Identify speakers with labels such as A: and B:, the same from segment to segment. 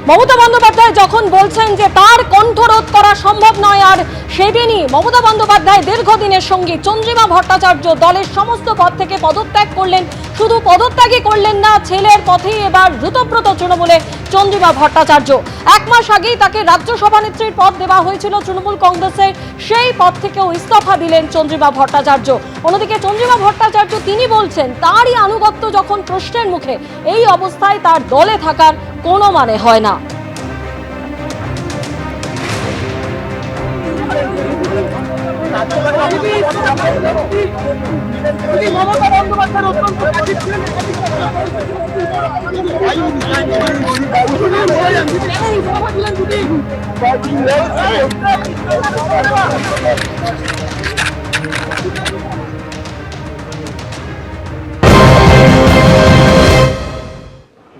A: মমতা বন্দ্যোপাধ্যায় যখন বলছেন যে তার কণ্ঠরোধ করা সম্ভব নয়, আর সেদিনই মমতা বন্দ্যোপাধ্যায় দীর্ঘদিনের সঙ্গী চন্দ্রিমা ভট্টাচার্য দলের সমস্ত পদ থেকে পদত্যাগ করলেন। শুধু পদত্যাগই করলেন না, ছেলের পথেই এবার দ্রুতব্রত তৃণমূলে চন্দ্রিমা ভট্টাচার্য। এক মাস আগেই তাকে রাজ্য সভানেত্রীর পদ দেওয়া হয়েছিল তৃণমূল কংগ্রেসের, সেই পদ থেকেও ইস্তফা দিলেন চন্দ্রিমা ভট্টাচার্য। অন্যদিকে চন্দ্রিমা ভট্টাচার্য তিনি বলছেন তারই আনুগত্য যখন প্রশ্নের মুখে, এই অবস্থায় তার দলে থাকার কোনো মানে হয় না।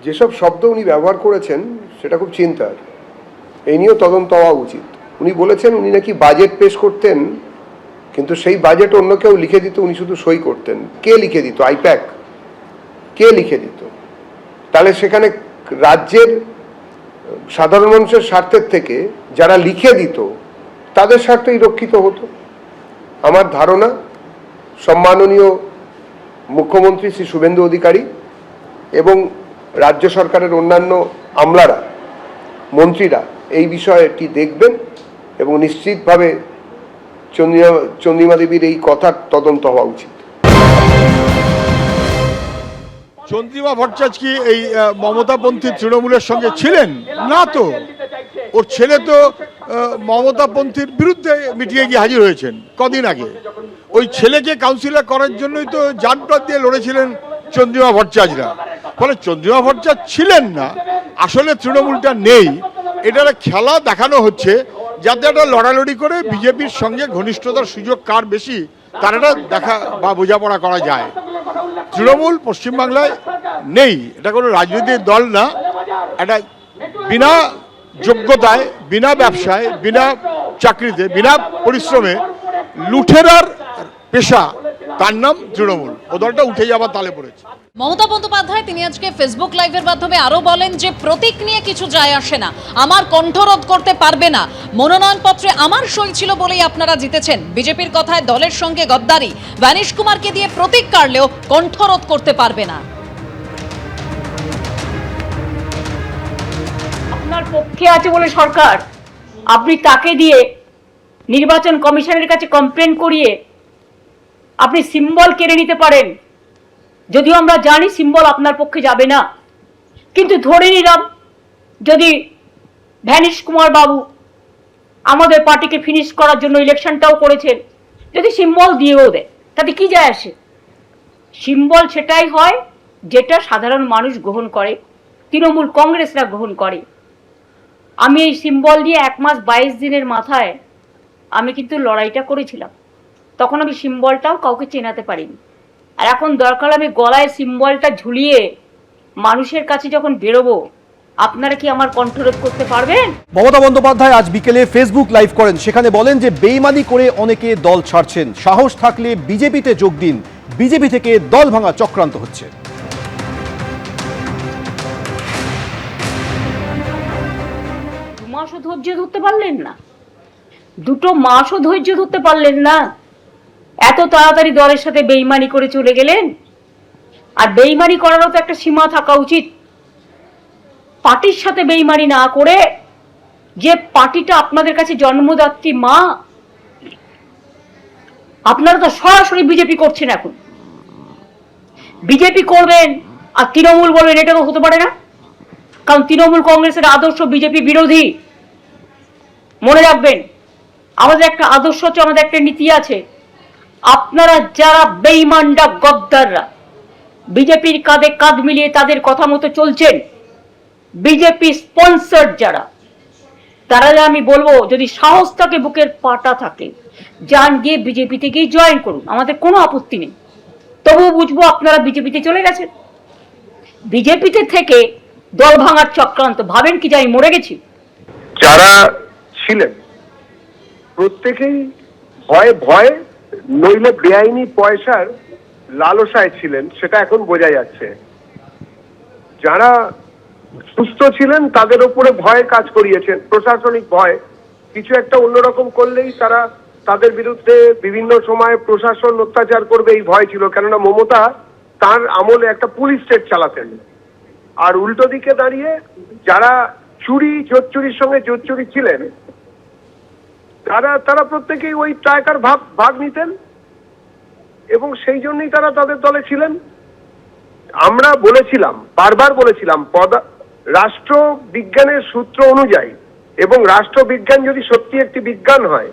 B: যেসব শব্দ উনি ব্যবহার করেছেন সেটা খুব চিন্তার, এই নিয়েও তদন্ত হওয়া উচিত। উনি বলেছেন উনি নাকি বাজেট পেশ করতেন, কিন্তু সেই বাজেট অন্য কেউ লিখে দিত, উনি শুধু সই করতেন। কে লিখে দিত? আইপ্যাক কে লিখে দিত? তাহলে সেখানে রাজ্যের সাধারণ মানুষের স্বার্থের থেকে যারা লিখে দিত তাদের স্বার্থই রক্ষিত হতো। আমার ধারণা সম্মাননীয় মুখ্যমন্ত্রী শ্রী শুভেন্দু অধিকারী এবং রাজ্য সরকারের অন্যান্য আমলারা, মন্ত্রীরা এই বিষয়টি দেখবেন এবং নিশ্চিতভাবে চন্দ্রিমা দেবীর এই কথার তদন্ত হওয়া উচিত।
C: চন্দ্রিমা ভট্টাচার্য কি এই মমতাপন্থী তৃণমূলের সঙ্গে ছিলেন? না তো, ওর ছেলে তো মমতাপন্থীর বিরুদ্ধে মিটিংয়ে গিয়ে হাজির হয়েছেন কদিন আগে। ওই ছেলেকে কাউন্সিলর করার জন্যই তো জানপ্রাণ দিয়ে লড়েছিলেন চন্দ্রিমা ভট্টাচার্যরা। ফলে চন্দ্রিমা ভট্টাচার্য ছিলেন না, আসলে তৃণমূলটা নেই। এটা খেলা দেখানো হচ্ছে যাতে একটা লড়ালড়ি করে বিজেপির সঙ্গে ঘনিষ্ঠতার সুযোগ কার বেশি তার একটা দেখা বা বোঝাপড়া করা যায়। তৃণমূল পশ্চিমবাংলায় নেই, এটা কোনো রাজনৈতিক দল না। এটা বিনা যোগ্যতায়, বিনা ব্যবসায়, বিনা চাকরিতে, বিনা পরিশ্রমে লুঠেরার পেশা, তার নাম তৃণমূল। ও দলটা উঠে যাবার তালে পড়েছে।
D: মমতা বন্দ্যোপাধ্যায় তিনি আজকে ফেসবুক লাইভের মাধ্যমে আরো বলেন যে প্রতীক নিয়ে কিছু যায় আসে না, আমার কণ্ঠরোধ করতে পারবে না, মনোনয়নপত্রে আমার সই ছিল বলেই আপনারা জিতেছেন। বিজেপির কথায় দলের সঙ্গে গদ্দারি, বানিশ কুমারকে দিয়ে প্রতীক কাড়লেও কণ্ঠরোধ করতে পারবে না।
E: আপনার পক্ষে আছে বলে সরকার, আপনি তাকে দিয়ে নির্বাচন কমিশনের কাছে কমপ্লেন করিয়ে আপনি সিম্বল কেড়ে নিতে পারেন। যদিও আমরা জানি সিম্বল আপনার পক্ষে যাবে না, কিন্তু ধরে নিলাম যদি ভ্যানিশ কুমার বাবু আমাদের পার্টিকে ফিনিশ করার জন্য ইলেকশনটাও করেছেন, যদি সিম্বল দিয়েও দেয় তাতে কি যায় আসে? সিম্বল সেটাই হয় যেটা সাধারণ মানুষ গ্রহণ করে, তৃণমূল কংগ্রেসরা গ্রহণ করে। আমি এই সিম্বল নিয়ে 1 মাস 22 দিনের মাথায় আমি কিন্তু লড়াইটা করেছিলাম। তখন আমি সিম্বলটাও কাউকে চেনাতে পারিনি। আর এখন দরকার আমি গলায় সিম্বলটা ঝুলিয়ে মানুষের কাছে যখন বেরোবো, আপনারা কি আমার কণ্ঠরোধ করতে পারবেন?
F: মমতা বন্দ্যোপাধ্যায় আজ বিকেলে ফেসবুক লাইভ করেন, সেখানে বলেন যে বেইমানি করে অনেকে দল ছাড়ছেন, সাহস থাকলে বিজেপিতে যোগ দিন, বিজেপি থেকে দল ভাঙা চক্রান্ত হচ্ছে।
E: 2 মাসও ধৈর্য ধরতে পারলেন না, 2 মাসও ধৈর্য ধরতে পারলেন না, এত তাড়াতাড়ি দলের সাথে বেইমানি করে চলে গেলেন। আর বেইমানি করারও তো একটা সীমা থাকা উচিত। পার্টির সাথে বেইমানি না করে, যে পার্টিটা আপনাদের কাছে জন্মদাত্রী মা, আপনারা তো সরাসরি বিজেপি করছেন। এখন বিজেপি করবেন আর তৃণমূল বলবেন, এটা তো হতে পারে না, কারণ তৃণমূল কংগ্রেসের আদর্শ বিজেপি বিরোধী। মনে রাখবেন, আমাদের একটা আদর্শ আছে, আমাদের একটা নীতি আছে। আপনারা যারা বেঈমানরা, গদ্দাররা, বিজেপির কাঁধে কাঁধ মিলিয়ে তাদের কথা মতো চলছেন, বিজেপি স্পন্সর যারা, তারা আমি বলবো যদি সাহস থাকে, বুকের পাটা থাকে, যান গিয়ে বিজেপিতে গিয়ে জয়েন করুন, আমাদের কোনো আপত্তি নেই। তবুও বুঝবো আপনারা বিজেপিতে চলে গেছেন। বিজেপিতে থেকে দল ভাঙার চক্রান্ত, ভাবেন কি যে আমি মরে গেছি?
B: যারা ছিলেন প্রত্যেকেই ভয়ে ভয়ে নইলে বেআইনি পয়সার লালসায় ছিলেন, সেটা এখন বোঝা যাচ্ছে। যারা সুস্থ ছিলেন তাদের উপরে ভয় কাজ করিয়েছেন, প্রশাসনিক ভয়। কিছু একটা অন্যরকম করলেই তারা তাদের বিরুদ্ধে বিভিন্ন সময় প্রশাসন অত্যাচার করবে এই ভয় ছিল, কেননা মমতা তার আমলে একটা পুলিশ স্টেট চালাতেন। আর উল্টো দিকে দাঁড়িয়ে যারা জোচ্চুরির সঙ্গে জোচ্চুরি ছিলেন তারা প্রত্যেকেই ওই টাকার ভাগ নিতেন এবং সেই জন্যই তারা তাদের দলে ছিলেন। আমরা বলেছিলাম, বারবার বলেছিলাম, রাষ্ট্রবিজ্ঞানের সূত্র অনুযায়ী এবং রাষ্ট্রবিজ্ঞান যদি সত্যি একটি বিজ্ঞান হয়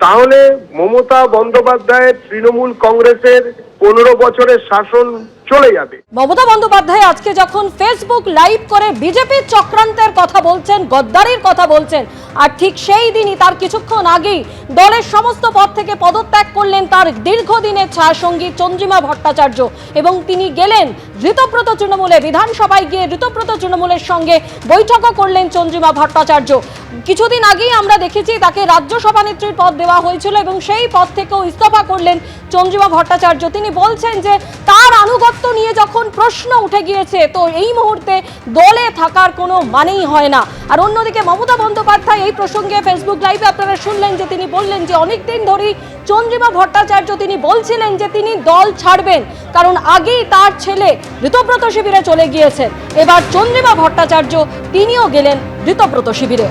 B: তাহলে মমতা বন্দ্যোপাধ্যায়ের তৃণমূল কংগ্রেসের 15 বছরের শাসন চলে যাবে।
A: মমতা বন্দ্যোপাধ্যায় আজকে যখন ফেসবুক লাইভ করে বিজেপির চক্রান্তের কথা বলছেন, গদ্দারির কথা বলছেন, আর ঠিক সেই দিনই তার কিছুক্ষণ আগেই দলের সমস্ত পদ থেকে পদত্যাগ করলেন তার দীর্ঘদিনের ছায়াসঙ্গী চন্দ্রিমা ভট্টাচার্য এবং তিনি গেলেন ঋতব্রত তৃণমূলে, বিধানসভায় গিয়ে ঋতব্রত তৃণমূলের সঙ্গে বৈঠকও করলেন চন্দ্রিমা ভট্টাচার্য। কিছুদিন আগেই আমরা দেখেছি তাকে রাজ্য সভানেত্রীর পদ দেওয়া হয়েছিল এবং সেই পদ থেকেও ইস্তফা করলেন চন্দ্রিমা ভট্টাচার্য। তিনি বলছেন যে তার আনুগত্য নিয়ে যখন প্রশ্ন উঠে গিয়েছে তো এই মুহূর্তে দলে থাকার কোনো মানেই হয় না। আর অন্যদিকে মমতা বন্দ্যোপাধ্যায় এই প্রসঙ্গে ফেসবুক লাইভে আপনারা শুনলেন যে তিনি বললেন যে অনেকদিন ধরেই চন্দ্রিমা ভট্টাচার্য তিনি বলছিলেন যে তিনি দল ছাড়বেন, কারণ আগেই তার ছেলে ঋতব্রত শিবিরে চলে গিয়েছেন। এবার চন্দ্রিমা ভট্টাচার্য তিনিও গেলেন ঋতব্রত শিবিরে।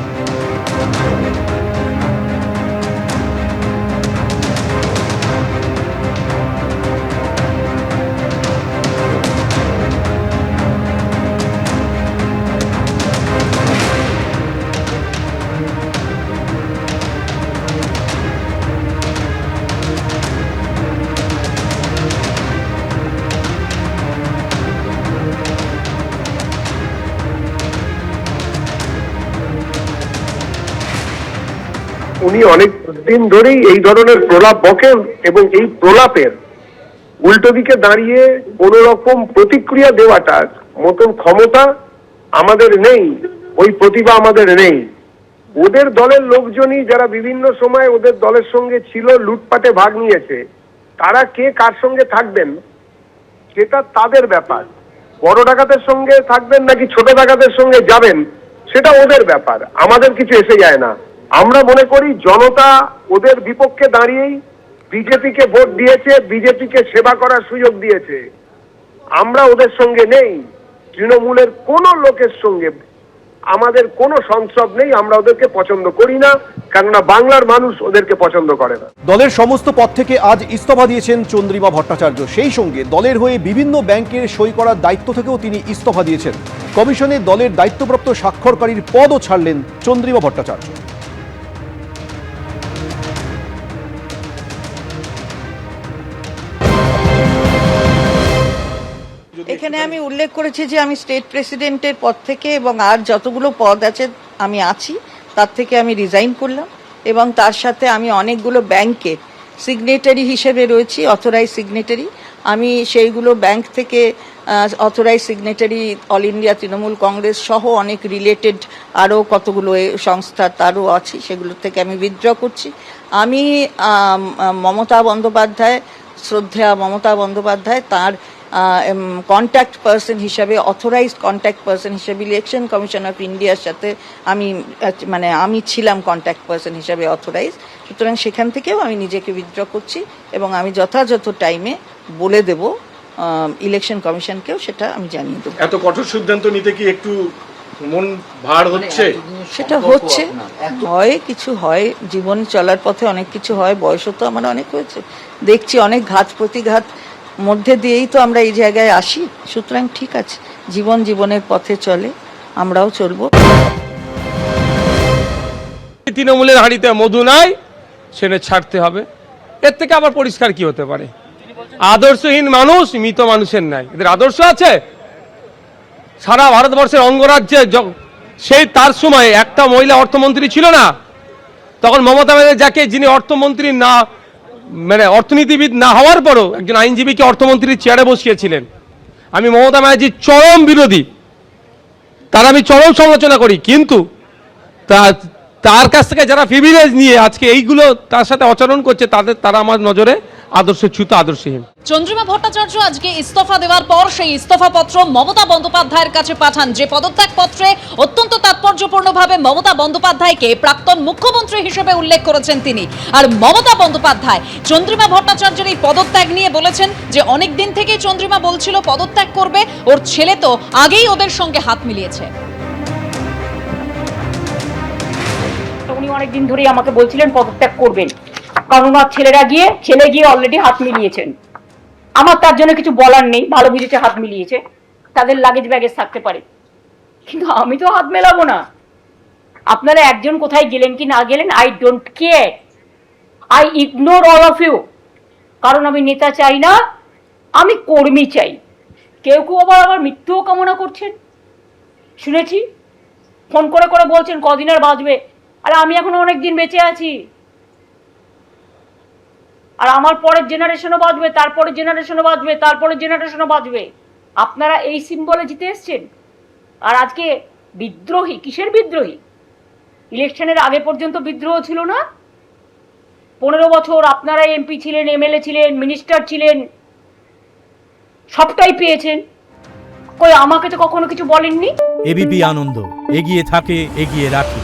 B: উনি অনেক দিন ধরেই এই ধরনের প্রলাপ বকেন এবং এই প্রলাপের উল্টো দিকে দাঁড়িয়ে কোন রকম প্রতিক্রিয়া দেওয়াটার মতন ক্ষমতা আমাদের নেই, ওই প্রতিভা আমাদের নেই। ওদের দলের লোকজনই যারা বিভিন্ন সময় ওদের দলের সঙ্গে ছিল, লুটপাটে ভাগ নিয়েছে, তারা কে কার সঙ্গে থাকবেন সেটা তাদের ব্যাপার। বড় ডাকাতের সঙ্গে থাকবেন নাকি ছোট ডাকাতের সঙ্গে যাবেন সেটা ওদের ব্যাপার, আমাদের কিছু এসে যায় না। আমরা মনে করি জনতা ওদের বিপক্ষে দাঁড়িয়েই বিজেপিকে ভোট দিয়েছে, বিজেপিকে সেবা করার সুযোগ দিয়েছে। আমরা ওদের সঙ্গে নেই, তৃণমূলের কোন লোকের সঙ্গে আমাদের কোনো সংস্রব নেই, আমরা ওদেরকে পছন্দ করি না, কেননা বাংলার মানুষ ওদেরকে পছন্দ করে না।
F: দলের সমস্ত পদ থেকে আজ ইস্তফা দিয়েছেন চন্দ্রিমা ভট্টাচার্য। সেই সঙ্গে দলের হয়ে বিভিন্ন ব্যাংকের সই করার দায়িত্ব থেকেও তিনি ইস্তফা দিয়েছেন। কমিশনে দলের দায়িত্বপ্রাপ্ত স্বাক্ষরকারীর পদও ছাড়লেন চন্দ্রিমা ভট্টাচার্য।
G: এখানে আমি উল্লেখ করেছি যে আমি স্টেট প্রেসিডেন্টের পদ থেকে এবং আর যতগুলো পদ আছে আমি আছি তার থেকে আমি রিজাইন করলাম এবং তার সাথে আমি অনেকগুলো ব্যাংকে সিগনেটারি হিসেবে রয়েছি, অথরাইজ সিগনেটারি। আমি সেইগুলো ব্যাংক থেকে authorise signatory all India Trinamool Congress সহ অনেক রিলেটেড আরও কতগুলো সংস্থা তারও আছি, সেগুলো থেকে আমি উইথড্র করছি। আমি মমতা বন্দ্যোপাধ্যায়, শ্রদ্ধেয়া মমতা বন্দ্যোপাধ্যায় তার কন্ট্যাক্ট পার্সন হিসাবে, অথরাইজড কন্ট্যাক্ট পার্সন হিসাবে ইলেকশন কমিশন অফ ইন্ডিয়ার সাথে আমি ছিলাম কন্ট্যাক্ট পার্সন হিসাবে অথরাইজ। সুতরাং সেখান থেকেও আমি নিজেকে উইথড্র করছি এবং আমি যথাযথ টাইমে বলে দেব ইলেকশন কমিশনকেও, সেটা আমি জানিয়ে দেবো।
H: এত কঠোর সিদ্ধান্ত নিতে কি একটু মন ভার হচ্ছে?
G: সেটা হচ্ছে, হয় কিছু হয়, জীবন চলার পথে অনেক কিছু হয়, বয়সও তো আমার অনেক হয়েছে, দেখছি অনেক ঘাত প্রতিঘাত মধ্যে দিয়েই তো আমরা এই জায়গায় আসি। সুতরাং ঠিক আছে, জীবনের পথে চলে, আমরাও চলবো।
I: তৃণমূলের হাঁড়িতে মধু নাই, সেটা ছাড়তে হবে। এর থেকে আবার পরিষ্কার কি হতে পারে? আদর্শহীন মানুষ মৃত মানুষের নাই। এদের আদর্শ আছে? সারা ভারতবর্ষের অঙ্গরাজ্যে সেই তার সময় একটা মহিলা অর্থমন্ত্রী ছিল না, তখন মমতা ব্যানার্জি যাকে, যিনি অর্থমন্ত্রী না অর্থনীতিবিদ না হওয়ার পরও একজন আইনজীবীকে অর্থমন্ত্রীর চেয়ারে বসিয়েছিলেন। আমি মমতা ব্যানার্জির চরম বিরোধী, তার আমি চরম সমালোচনা করি, কিন্তু তার কাছ থেকে যারা প্রিভিলেজ নিয়ে আজকে এইগুলো তার সাথে আচরণ করছে তারা আমার নজরে আদর্শচ্যুত আদর্শহীন।
D: চন্দ্রিমা ভট্টাচার্য আজকে ইস্তফা দেওয়ার পর সেই ইস্তফা পত্র মমতা বন্দ্যোপাধ্যায়ের কাছে পাঠান, যে পদত্যাগ পত্রে অত্যন্ত তাৎপর্যপূর্ণভাবে মমতা বন্দ্যোপাধ্যায়কে প্রাক্তন মুখ্যমন্ত্রী হিসেবে উল্লেখ করেছেন তিনি। আর মমতা বন্দ্যোপাধ্যায় চন্দ্রিমা ভট্টাচার্যের এই পদত্যাগ নিয়ে বলেছেন যে অনেক দিন থেকেই চন্দ্রিমা বলছিল পদত্যাগ করবে, ওর ছেলে তো আগেই ওদের সঙ্গে হাত মিলিয়েছে।
E: উনি অনেকদিন ধরেই আমাকে বলছিলেন পদত্যাগ করবেন, কারণ ওনার ছেলে গিয়ে অলরেডি হাত মিলিয়েছেন। আমার তার জন্য কিছু বলার নেই, ভালো বুঝেছে হাত মিলিয়েছে, তাদের লাগেজ ব্যাগেজ থাকতে পারে, কিন্তু আমি তো হাত মেলাবো না। আপনারা একজন কোথায় গেলেন কি না গেলেন, I don't care, I ignore all of you. কারণ আমি নেতা চাই না, আমি কর্মী চাই। কেউ কেউ আবার আমার মৃত্যুও কামনা করছেন, শুনেছি ফোন করে করে বলছেন কদিন আর বাঁচবে। আর আমি এখনো অনেক দিন বেঁচে আছি, আর আমার পরের জেনারেশনও বাঁচবে, তারপরের জেনারেশনও বাঁচবে, তারপরের জেনারেশনও বাঁচবে। আপনারা এই সিম্বলে জিতে এসছেন, আর আজকে বিদ্রোহী, কিসের বিদ্রোহী? ইলেকশনের আগে পর্যন্ত বিদ্রোহ ছিল না? 15 বছর আপনারা এমপি ছিলেন, এমএলএ ছিলেন, মিনিস্টার ছিলেন, সবটাই পেয়েছেন, কই আমাকে তো কখনো কিছু বলেননি।
J: এবিপি আনন্দ, এগিয়ে থাকে, এগিয়ে রাখে।